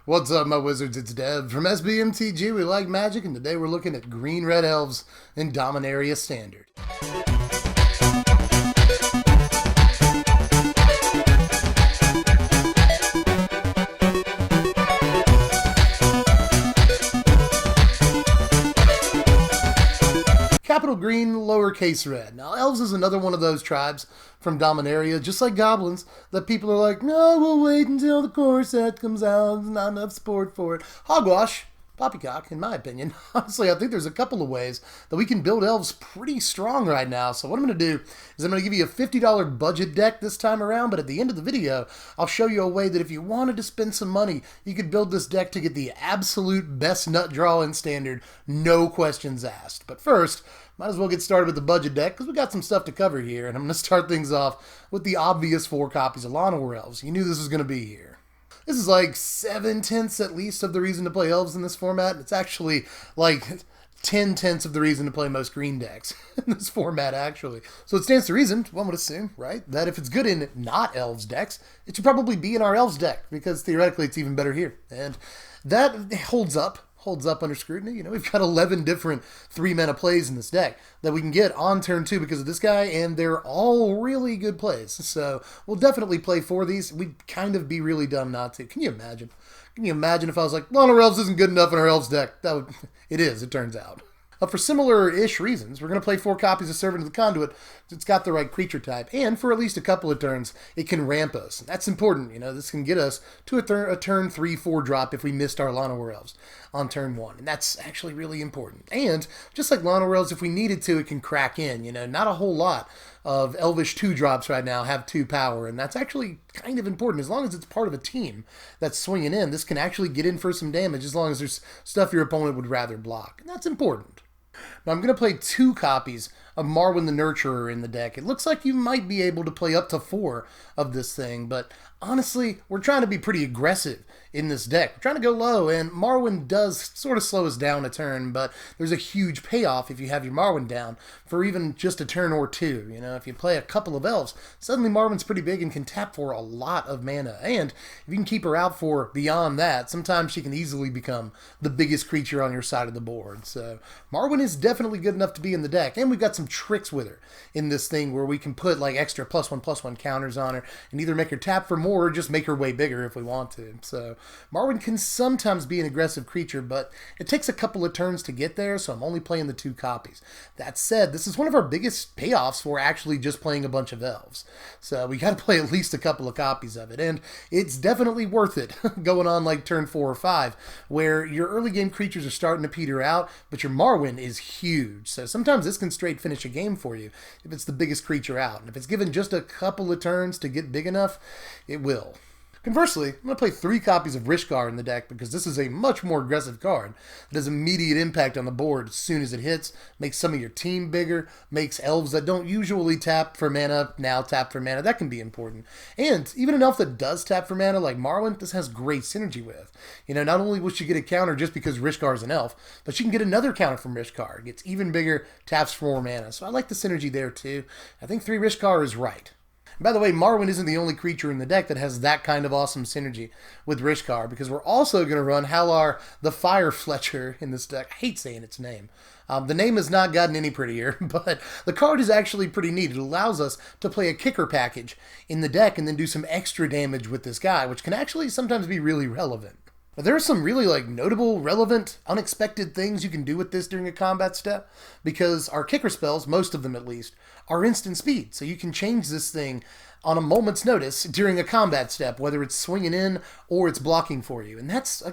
What's up, my wizards? It's Dev from Mtg. We like magic, and today we're looking at green red elves in Dominaria Standard. Capital green, lowercase red. Now, elves is another one of those tribes from Dominaria, just like goblins, that people are like, no, we'll wait until the core set comes out. There's not enough support for it. Hogwash. Poppycock, in my opinion. Honestly, I think there's a couple of ways that we can build elves pretty strong right now. So what I'm going to do is I'm going to give you a $50 budget deck this time around, but at the end of the video, I'll show you a way that if you wanted to spend some money, you could build this deck to get the absolute best nut draw in Standard, no questions asked. But first, might as well get started with the budget deck because we got some stuff to cover here, and I'm going to start things off with the obvious 4 copies of Lotta Elves. You knew this was going to be here. This is like 7/10 at least of the reason to play elves in this format. It's actually like 10/10 of the reason to play most green decks in this format, actually. So it stands to reason, one would assume, right, that if it's good in not elves decks, it should probably be in our elves deck, because theoretically it's even better here. And that holds up under scrutiny. You know, we've got 11 different 3-mana plays in this deck that we can get on turn 2 because of this guy, and they're all really good plays. So we'll definitely play 4 of these. We'd kind of be really dumb not to. Can you imagine? Can you imagine if I was like, Lotta Elves isn't good enough in our elves deck? It is, it turns out. For similar-ish reasons, we're going to play 4 copies of Servant of the Conduit. It's got the right creature type, and for at least a couple of turns, it can ramp us. That's important. You know, this can get us to a turn 3/4 drop if we missed our Lotta Elves on turn 1, and that's actually really important. And just like Lotta Elves, if we needed to, it can crack in. You know, not a whole lot of Elvish 2 drops right now have 2 power, and that's actually kind of important. As long as it's part of a team that's swinging in, this can actually get in for some damage as long as there's stuff your opponent would rather block, and that's important. Now, I'm going to play 2 copies of Marvin the Nurturer in the deck. It looks like you might be able to play up to 4 of this thing, but honestly, we're trying to be pretty aggressive in this deck. We're trying to go low, and Marvin does sort of slow us down a turn, but there's a huge payoff if you have your Marvin down for even just a turn or 2. You know, if you play a couple of elves, suddenly Marvin's pretty big and can tap for a lot of mana, and if you can keep her out for beyond that, sometimes she can easily become the biggest creature on your side of the board. So Marvin is definitely good enough to be in the deck, and we've got some tricks with her in this thing where we can put like extra +1/+1 counters on her and either make her tap for more or just make her way bigger if we want to. So Marvin can sometimes be an aggressive creature, but it takes a couple of turns to get there, so I'm only playing the 2 copies. That said, this is one of our biggest payoffs for actually just playing a bunch of elves. So we got to play at least a couple of copies of it, and it's definitely worth it going on like turn 4 or 5, where your early game creatures are starting to peter out, but your Marvin is huge. So sometimes this can straight finish a game for you if it's the biggest creature out. And if it's given just a couple of turns to get big enough, it will. Conversely, I'm going to play 3 copies of Richcar in the deck because this is a much more aggressive card that has immediate impact on the board as soon as it hits, makes some of your team bigger, makes elves that don't usually tap for mana now tap for mana. That can be important. And even an elf that does tap for mana like Marvin, this has great synergy with. You know, not only will she get a counter just because Richcar is an elf, but she can get another counter from Richcar. It gets even bigger, taps for more mana. So I like the synergy there too. I think 3 Richcar is right. By the way, Marvin isn't the only creature in the deck that has that kind of awesome synergy with Richcar, because we're also going to run Halar the Fire Fletcher in this deck. I hate saying its name. The name has not gotten any prettier, but the card is actually pretty neat. It allows us to play a kicker package in the deck and then do some extra damage with this guy, which can actually sometimes be really relevant. But there are some really notable, relevant, unexpected things you can do with this during a combat step, because our kicker spells, most of them at least, are instant speed. So you can change this thing on a moment's notice during a combat step, whether it's swinging in or it's blocking for you. And that's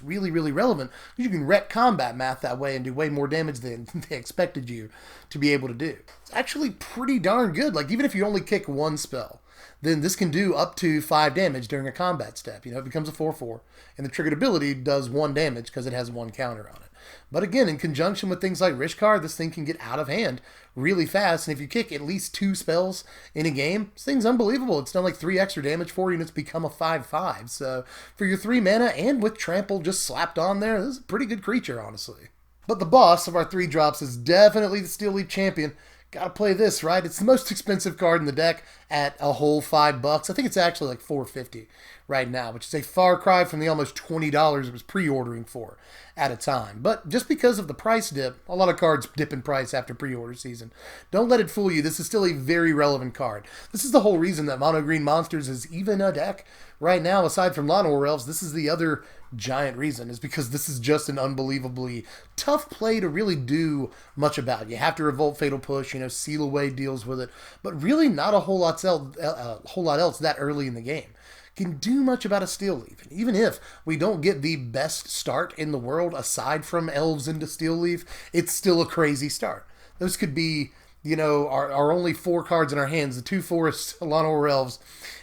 really, really relevant, because you can wreck combat math that way and do way more damage than they expected you to be able to do. It's actually pretty darn good. Like, even if you only kick 1 spell, then this can do up to 5 damage during a combat step. You know, it becomes a 4/4, and the triggered ability does 1 damage because it has 1 counter on it. But again, in conjunction with things like Richcar, this thing can get out of hand really fast, and if you kick at least 2 spells in a game, this thing's unbelievable. It's done like 3 extra damage for you, and it's become a 5/5. So for your 3 mana, and with Trample just slapped on there, this is a pretty good creature, honestly. But the boss of our 3 drops is definitely the Steelleaf champion. Gotta play this, right? It's the most expensive card in the deck at a whole $5. I think it's actually like $4.50 right now, which is a far cry from the almost $20 it was pre-ordering for at a time. But just because of the price dip, a lot of cards dip in price after pre-order season. Don't let it fool you. This is still a very relevant card. This is the whole reason that Mono Green Monsters is even a deck right now, aside from Llanowar Elves. This is the other giant reason, is because this is just an unbelievably tough play to really do much about. You have to Revolt Fatal Push, Seal Away deals with it, but really not a whole lot else that early in the game can do much about a Steelleaf. And even if we don't get the best start in the world aside from Elves into Steelleaf, it's still a crazy start. Those could be, our only 4 cards in our hands, the 2 Forests, a Llanowar Elves,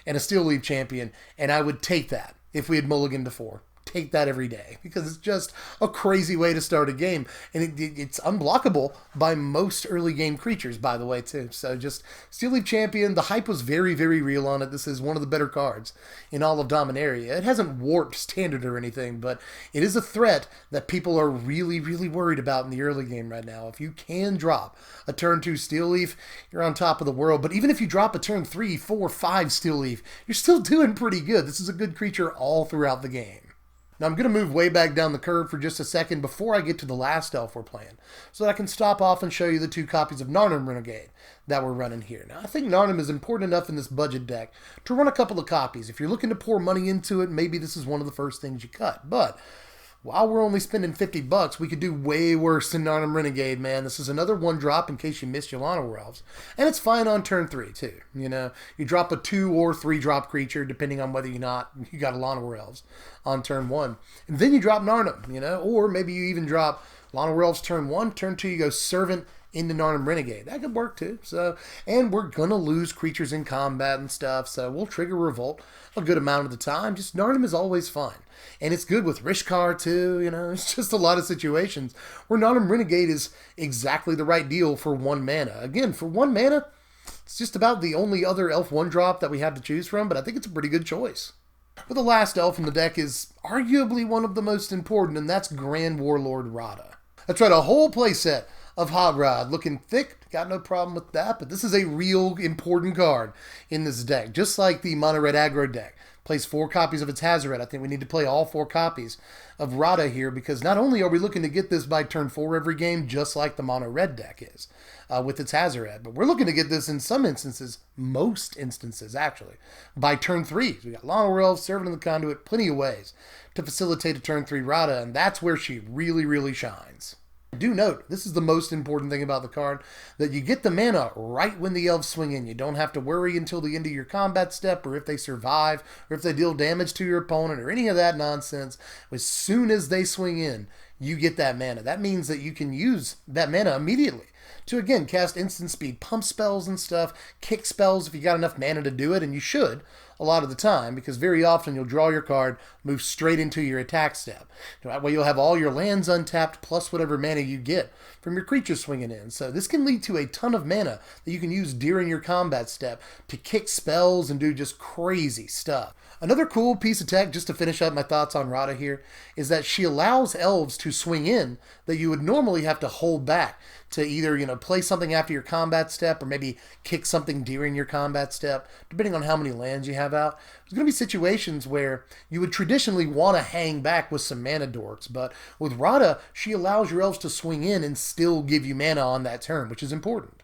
and a Steelleaf champion, and I would take that if we had mulliganed to 4. Take that every day, because it's just a crazy way to start a game, and it's unblockable by most early game creatures, by the way, too. So just Steelleaf Champion, the hype was very, very real on it. This is one of the better cards in all of Dominaria. It hasn't warped standard or anything, but it is a threat that people are really, really worried about in the early game right now. If you can drop a turn 2 Steelleaf, you're on top of the world. But even if you drop a turn 3, 4, 5 Steelleaf, you're still doing pretty good. This is a good creature all throughout the game. Now, I'm going to move way back down the curve for just a second before I get to the last elf we're playing, so that I can stop off and show you the 2 copies of Norodom Renegade that we're running here. Now, I think Norodom is important enough in this budget deck to run a couple of copies. If you're looking to pour money into it, maybe this is one of the first things you cut. But while we're only spending $50, we could do way worse than Norodom Renegade, man. This is another 1-drop in case you missed your Llanowar Elves. And it's fine on turn 3, too. You drop a 2 or 3-drop creature, depending on whether you got a Llanowar Elves on turn 1. And then you drop Norodom, or maybe you even drop Llanowar Elves turn 1, turn 2 you go Servant into Norodom Renegade. That could work too. And we're going to lose creatures in combat and stuff, so we'll trigger Revolt a good amount of the time. Just Norodom is always fun. And it's good with Richcar too, it's just a lot of situations where Norodom Renegade is exactly the right deal for 1 mana. Again, for 1 mana, it's just about the only other elf 1-drop that we have to choose from, but I think it's a pretty good choice. But the last elf in the deck is arguably one of the most important, and that's Grand Warlord Radha. That's right, a whole playset of Hot Rod, looking thick, got no problem with that, but this is a real important card in this deck, just like the Mono Red Aggro deck. Plays 4 copies of its Hazoret. I think we need to play all 4 copies of Radha here, because not only are we looking to get this by turn 4 every game, just like the Mono Red deck is with its Hazoret, but we're looking to get this in some instances, most instances actually, by turn 3. We got Llanowar Elves, Servant of the Conduit, plenty of ways to facilitate a turn 3 Radha, and that's where she really, really shines. Do note, this is the most important thing about the card, that you get the mana right when the elves swing in. You don't have to worry until the end of your combat step, or if they survive, or if they deal damage to your opponent, or any of that nonsense. As soon as they swing in, you get that mana. That means that you can use that mana immediately to, again, cast instant speed pump spells and stuff, kick spells if you got enough mana to do it, and you should a lot of the time, because very often you'll draw your card, move straight into your attack step. That way you'll have all your lands untapped, plus whatever mana you get from your creatures swinging in. So this can lead to a ton of mana that you can use during your combat step to kick spells and do just crazy stuff. Another cool piece of tech, just to finish up my thoughts on Radha here, is that she allows elves to swing in that you would normally have to hold back to either, play something after your combat step or maybe kick something during your combat step, depending on how many lands you have out. There's going to be situations where you would traditionally want to hang back with some mana dorks, but with Radha, she allows your elves to swing in and still give you mana on that turn, which is important.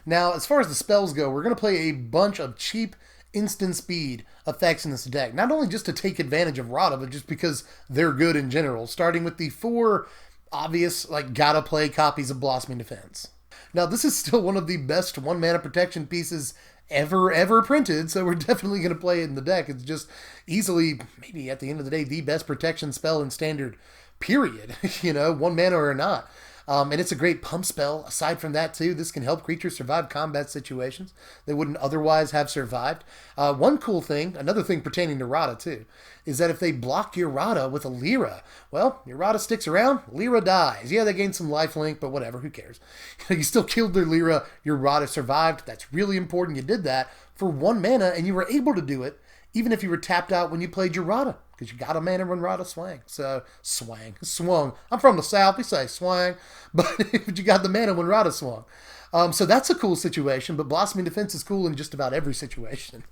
Now, as far as the spells go, we're going to play a bunch of cheap instant speed effects in this deck, not only just to take advantage of Radha, but just because they're good in general, starting with the 4 obvious, gotta play copies of Blossoming Defense. Now, this is still one of the best 1 mana protection pieces ever printed, so we're definitely going to play it in the deck. It's just easily, maybe at the end of the day, the best protection spell in Standard, period, 1 mana or not. And it's a great pump spell. Aside from that, too, this can help creatures survive combat situations they wouldn't otherwise have survived. One cool thing, another thing pertaining to Radha, too, is that if they block your Radha with a Lyra, well, your Radha sticks around, Lyra dies. Yeah, they gain some lifelink, but whatever, who cares? You still killed their Lyra, your Radha survived. That's really important. You did that for 1 mana, and you were able to do it even if you were tapped out when you played your Radha, because you got a mana when Radha swung. So, swung. I'm from the South, we say swang, but you got the mana when Radha swung. So that's a cool situation, but Blossoming Defense is cool in just about every situation.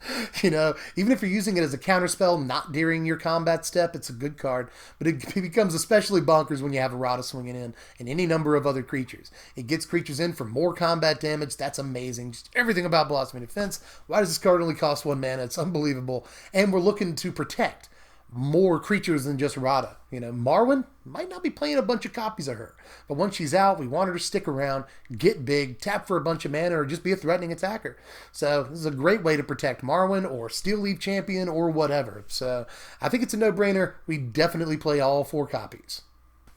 Even if you're using it as a counterspell, not during your combat step, it's a good card. But it becomes especially bonkers when you have a Radha swinging in and any number of other creatures. It gets creatures in for more combat damage. That's amazing. Just everything about Blossoming Defense. Why does this card only cost 1 mana? It's unbelievable. And we're looking to protect more creatures than just Radha. Marwyn might not be playing a bunch of copies of her, but once she's out, we want her to stick around, get big, tap for a bunch of mana, or just be a threatening attacker. So this is a great way to protect Marwyn or Steelleaf Champion or whatever. So I think it's a no-brainer. We definitely play all 4 copies.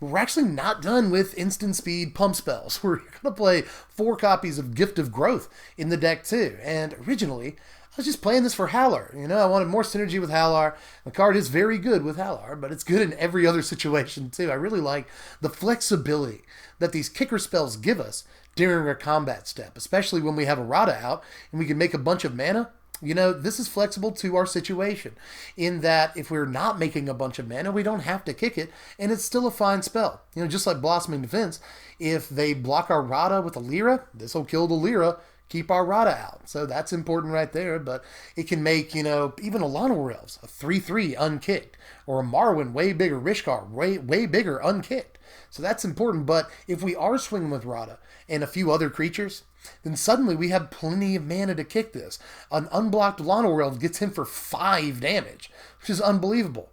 We're actually not done with instant speed pump spells. We're going to play 4 copies of Gift of Growth in the deck too. And originally, I was just playing this for Halar. I wanted more synergy with Halar. The card is very good with Halar, but it's good in every other situation too. I really like the flexibility that these kicker spells give us during our combat step, especially when we have a Radha out and we can make a bunch of mana. This is flexible to our situation in that if we're not making a bunch of mana, we don't have to kick it, and it's still a fine spell. Just like Blossoming Defense, if they block our Radha with a Lyra, this will kill the Lyra, keep our Radha out. So that's important right there, but it can make, even a Llanowar Elves, a 3/3 unkicked, or a Marwyn way bigger, Richcar way bigger unkicked. So that's important, but if we are swinging with Radha and a few other creatures, then suddenly we have plenty of mana to kick this. An unblocked Llanowar Elf gets him for 5 damage, which is unbelievable.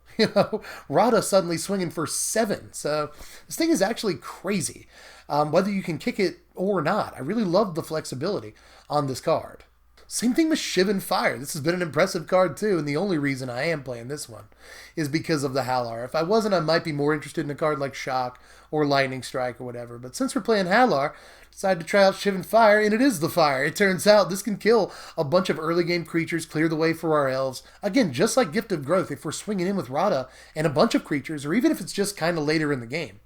Radha suddenly swinging for 7. So this thing is actually crazy, whether you can kick it or not. I really love the flexibility on this card. Same thing with Shivan Fire. This has been an impressive card too, and the only reason I am playing this one is because of the Halar. If I wasn't, I might be more interested in a card like Shock or Lightning Strike or whatever. But since we're playing Halar, I decided to try out Shivan Fire, and it is the fire. It turns out this can kill a bunch of early game creatures, clear the way for our elves. Again, just like Gift of Growth, if we're swinging in with Radha and a bunch of creatures, or even if it's just kind of later in the game,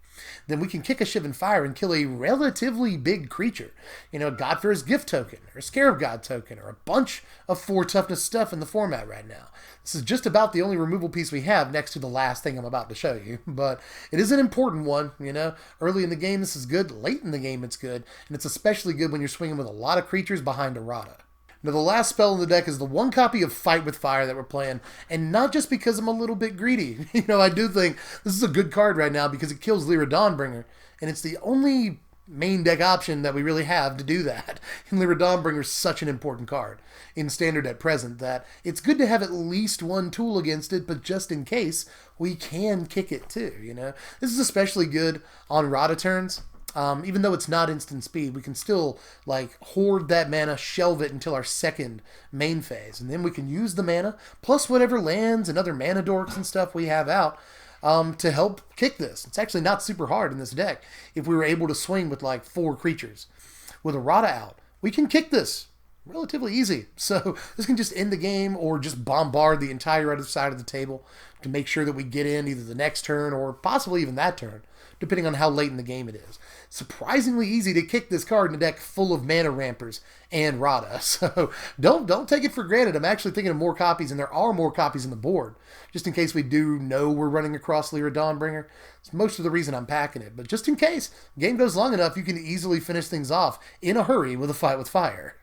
then we can kick a Shivan Fire and kill a relatively big creature. Godfar's Gift token, or a Scarab God token, or a bunch of 4 toughness stuff in the format right now. This is just about the only removal piece we have next to the last thing I'm about to show you, but it is an important one. Early in the game this is good, late in the game it's good, and it's especially good when you're swinging with a lot of creatures behind a Radha. Now, the last spell in the deck is the 1 copy of Fight with Fire that we're playing, and not just because I'm a little bit greedy. I do think this is a good card right now because it kills Lyra Dawnbringer, and it's the only main deck option that we really have to do that. And Lyra Dawnbringer is such an important card in Standard at present that it's good to have at least 1 tool against it, but just in case, we can kick it too, This is especially good on Radha turns. Even though it's not instant speed, we can still hoard that mana, shelve it until our second main phase, and then we can use the mana plus whatever lands and other mana dorks and stuff we have out to help kick this. It's actually not super hard in this deck if we were able to swing with 4 creatures. With a Radha out, we can kick this relatively easy. So this can just end the game or just bombard the entire other side of the table to make sure that we get in either the next turn or possibly even that turn, depending on how late in the game it is. Surprisingly easy to kick this card in a deck full of mana rampers and Radha. So don't take it for granted. I'm actually thinking of more copies, and there are more copies in the board, just in case we do know we're running across Lyra Dawnbringer. It's most of the reason I'm packing it. But just in case, the game goes long enough, you can easily finish things off in a hurry with a Fight with Fire.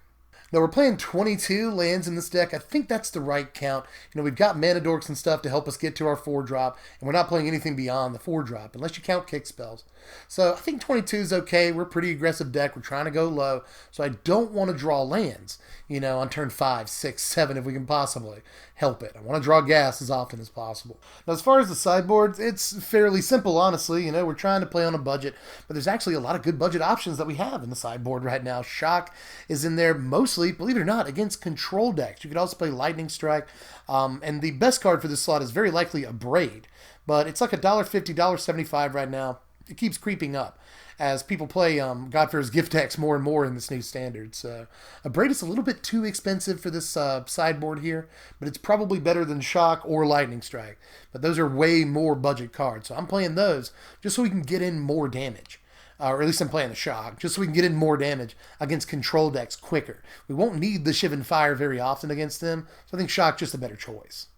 Now, we're playing 22 lands in this deck. I think that's the right count. We've got mana dorks and stuff to help us get to our 4-drop, and we're not playing anything beyond the 4-drop, unless you count kick spells. So I think 22 is okay. We're a pretty aggressive deck. We're trying to go low, so I don't want to draw lands, on turn 5, 6, 7, if we can possibly help it. I want to draw gas as often as possible. Now, as far as the sideboard, it's fairly simple, honestly. We're trying to play on a budget, but there's actually a lot of good budget options that we have in the sideboard right now. Shock is in there mostly, believe it or not, against control decks. You could also play Lightning Strike, and the best card for this slot is very likely a Braid, but it's like $1.50, $1.75 right now. It keeps creeping up as people play Godfar's Gift Techs more and more in this new standard. So a Braid is a little bit too expensive for this sideboard here, but it's probably better than Shock or Lightning Strike. But those are way more budget cards, so I'm playing those just so we can get in more damage. Or at least I'm playing the Shock, just so we can get in more damage against control decks quicker. We won't need the Shivan Fire very often against them, so I think Shock's just a better choice.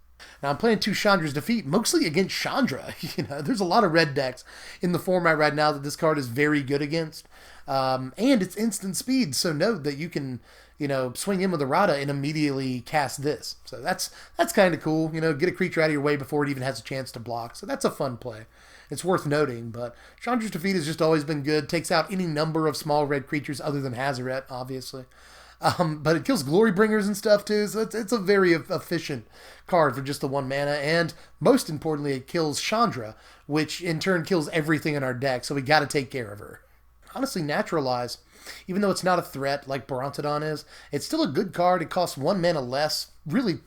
Now, I'm playing 2 Chandra's Defeat, mostly against Chandra. There's a lot of red decks in the format right now that this card is very good against. And it's instant speed, so note that you can, swing in with a Radha and immediately cast this. So that's kind of cool. Get a creature out of your way before it even has a chance to block. So that's a fun play. It's worth noting, but Chandra's Defeat has just always been good. Takes out any number of small red creatures other than Hazoret, obviously. But it kills Glory Bringers and stuff too, so it's a very efficient card for just the 1 mana, and most importantly, it kills Chandra, which in turn kills everything in our deck, so we gotta take care of her. Honestly, Naturalize, even though it's not a threat like Brontodon is, it's still a good card. It costs 1 mana less, really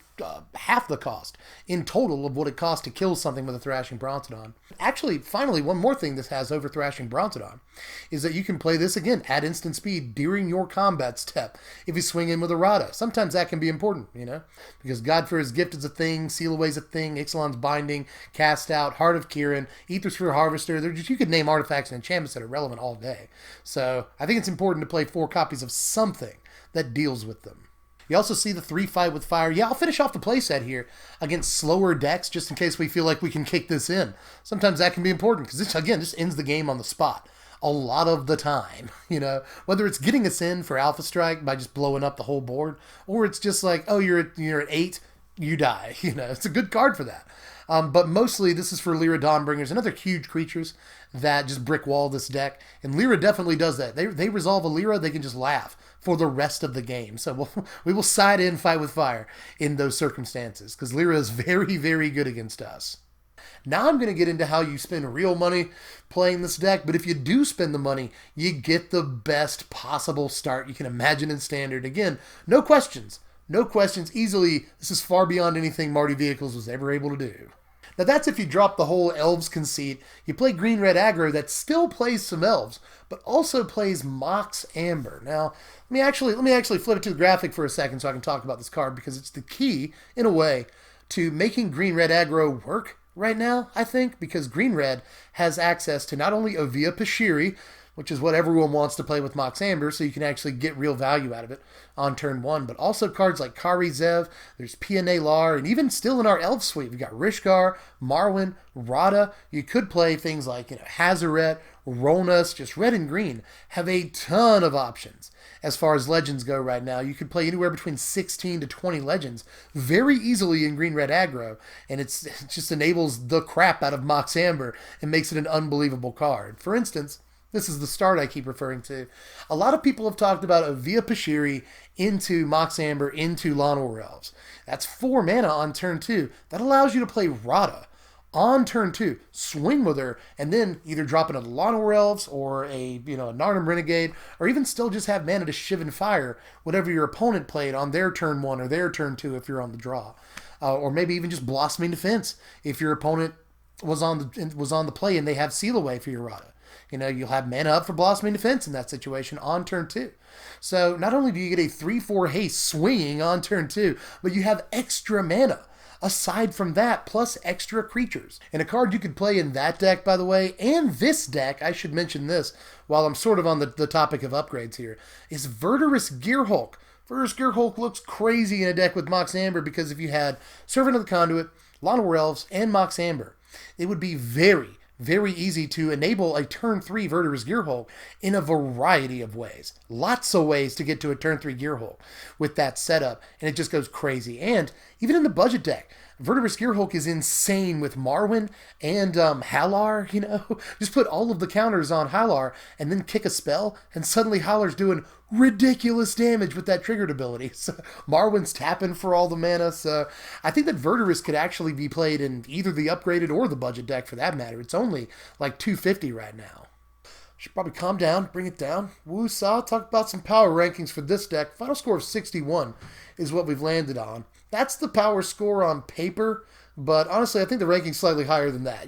half the cost in total of what it costs to kill something with a Thrashing Brontodon. Actually, finally, one more thing this has over Thrashing Brontodon is that you can play this again at instant speed during your combat step if you swing in with a Radha. Sometimes that can be important, because God for His Gift is a thing, Seal Away's a thing, Ixalan's Binding, Cast Out, Heart of Kiran, Aether Sphere Harvester. You could name artifacts and enchantments that are relevant all day. So I think it's important to play 4 copies of something that deals with them. You also see the 3 Fight with Fire. Yeah, I'll finish off the playset here against slower decks just in case we feel like we can kick this in. Sometimes that can be important because this ends the game on the spot a lot of the time. Whether it's getting us in for Alpha Strike by just blowing up the whole board, or it's just like, oh, you're at 8, you die. It's a good card for that. But mostly this is for Lyra Dawnbringers and other huge creatures that just brick wall this deck. And Lyra definitely does that. They resolve a Lyra, they can just laugh for the rest of the game. So we will side in Fight with Fire in those circumstances because Lyra is very, very good against us. Now I'm going to get into how you spend real money playing this deck, but if you do spend the money, you get the best possible start you can imagine in Standard. Again, no questions. No questions. Easily, this is far beyond anything Marty Vehicles was ever able to do. Now that's if you drop the whole Elves conceit. You play green red aggro that still plays some Elves, but also plays Mox Amber. Now, let me actually flip it to the graphic for a second so I can talk about this card because it's the key, in a way, to making green red aggro work right now, I think, because green red has access to not only Avia Pashiri, which is what everyone wants to play with Mox Amber, so you can actually get real value out of it on turn 1. But also cards like Kari Zev, there's Piane Lar, and even still in our Elf suite, we've got Richcar, Marwyn, Radha. You could play things like Hazoret, Ronus, just red and green. Have a ton of options as far as legends go right now. You could play anywhere between 16 to 20 legends very easily in green-red aggro, and it just enables the crap out of Mox Amber and makes it an unbelievable card. For instance, this is the start I keep referring to. A lot of people have talked about Avia Pashiri into Mox Amber into Llanowar Elves. That's 4 mana on turn 2. That allows you to play Radha on turn 2, swing with her, and then either drop into the Llanowar Elves or a Norodom Renegade, or even still just have mana to Shivan Fire whatever your opponent played on their turn 1 or their turn 2 if you're on the draw, or maybe even just Blossoming Defense if your opponent was on the play and they have Seal Away for your Radha. You'll have mana up for Blossoming Defense in that situation on turn 2. So not only do you get a 3/4 haste swinging on turn 2, but you have extra mana aside from that, plus extra creatures. And a card you could play in that deck, by the way, and this deck, I should mention this while I'm sort of on the topic of upgrades here, is Verdurous Gearhulk. Verdurous Gearhulk looks crazy in a deck with Mox Amber because if you had Servant of the Conduit, Llanowar Elves, and Mox Amber, it would be very, very easy to enable a turn 3 Verdurous Gearhulk in a variety of ways. Lots of ways to get to a turn 3 Gearhulk with that setup, and it just goes crazy. And even in the budget deck, Verdurous Gearhulk is insane with Marwyn and Halar, Just put all of the counters on Halar and then kick a spell, and suddenly Halar's doing ridiculous damage with that triggered ability. So Marwyn's tapping for all the mana, so I think that Verdurous could actually be played in either the upgraded or the budget deck for that matter. It's only like 250 right now. Should probably calm down, bring it down. Woo-saw, talk about some power rankings for this deck. Final score of 61 is what we've landed on. That's the power score on paper, but honestly, I think the ranking's slightly higher than that.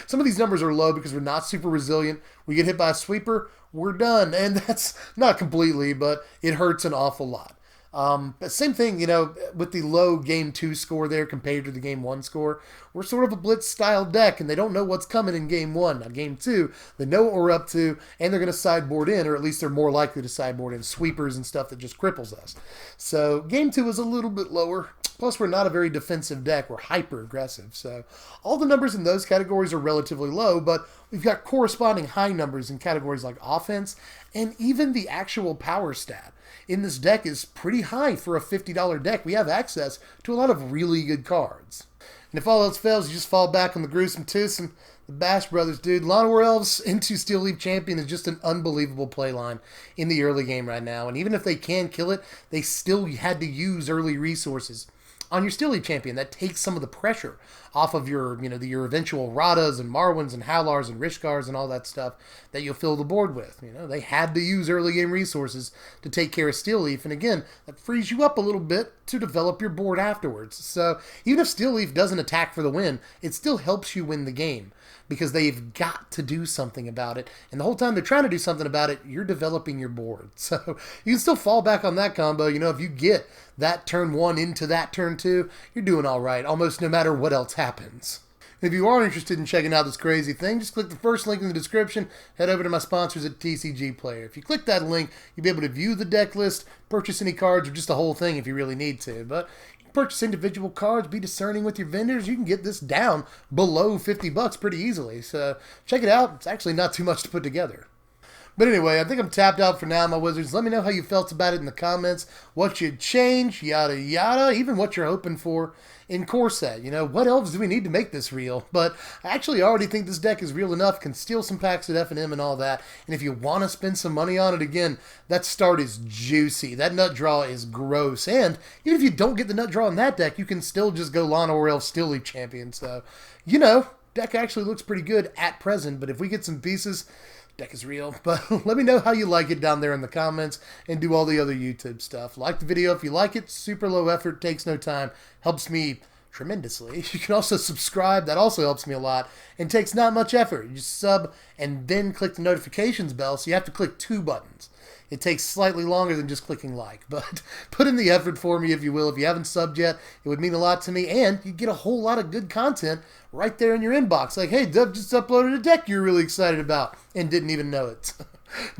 Some of these numbers are low because we're not super resilient. We get hit by a sweeper, we're done. And that's not completely, but it hurts an awful lot. But same thing, you know, with the low game 2 score there compared to the game 1 score. We're sort of a blitz style deck, and they don't know what's coming in game 1. Now, game 2, they know what we're up to, and they're going to sideboard in, or at least they're more likely to sideboard in sweepers and stuff that just cripples us. So game 2 is a little bit lower. Plus, we're not a very defensive deck. We're hyper aggressive. So all the numbers in those categories are relatively low, but we've got corresponding high numbers in categories like offense, and even the actual power stat in this deck is pretty high for a $50 deck. We have access to a lot of really good cards. And if all else fails, you just fall back on the gruesome twosome. The Bash Brothers, dude. Lotta Elves into Steelleaf Champion is just an unbelievable playline in the early game right now. And even if they can kill it, they still had to use early resources on your Steelleaf Champion. That takes some of the pressure off of your, your eventual Radhas and Marwins and Howlars and Richcars and all that stuff that you'll fill the board with. They had to use early game resources to take care of Steelleaf, and again, that frees you up a little bit to develop your board afterwards. So even if Steelleaf doesn't attack for the win, it still helps you win the game, because they've got to do something about it. And the whole time they're trying to do something about it, you're developing your board. So you can still fall back on that combo. If you get that turn 1 into that turn 2, you're doing all right, almost no matter what else happens. If you are interested in checking out this crazy thing, just click the first link in the description, head over to my sponsors at TCG Player. If you click that link, you'll be able to view the deck list, purchase any cards, or just the whole thing if you really need to. But purchase individual cards, be discerning with your vendors. You can get this down below $50 pretty easily. So check it out. It's actually not too much to put together. But anyway, I think I'm tapped out for now, my wizards. Let me know how you felt about it in the comments. What you'd change, yada yada, even what you're hoping for in core set. What elves do we need to make this real? But I actually already think this deck is real enough, can steal some packs at F&M and all that. And if you want to spend some money on it, again, that start is juicy. That nut draw is gross. And even if you don't get the nut draw in that deck, you can still just go Lotta Elves Steelleaf Champion. So, deck actually looks pretty good at present. But if we get some pieces, deck is real. But let me know how you like it down there in the comments, and do all the other YouTube stuff. Like the video if you like it. Super low effort, takes no time, helps me tremendously. You can also subscribe. That also helps me a lot and takes not much effort. You just sub and then click the notifications bell, so you have to click 2 buttons. It takes slightly longer than just clicking like, but put in the effort for me if you will. If you haven't subbed yet, it would mean a lot to me, and you get a whole lot of good content right there in your inbox. Like, hey, Dub just uploaded a deck you're really excited about and didn't even know it.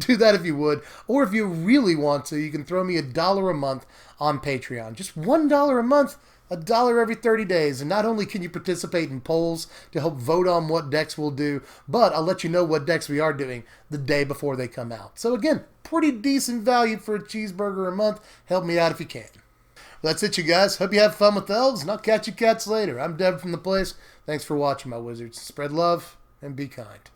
Do that if you would. Or if you really want to, you can throw me $1 a month on Patreon. Just $1 a month. $1 every 30 days, and not only can you participate in polls to help vote on what decks we'll do, but I'll let you know what decks we are doing the day before they come out. So again, pretty decent value for a cheeseburger a month. Help me out if you can. Well, that's it, you guys. Hope you have fun with Elves, and I'll catch you cats later. I'm Deb from The Place. Thanks for watching, my wizards. Spread love and be kind.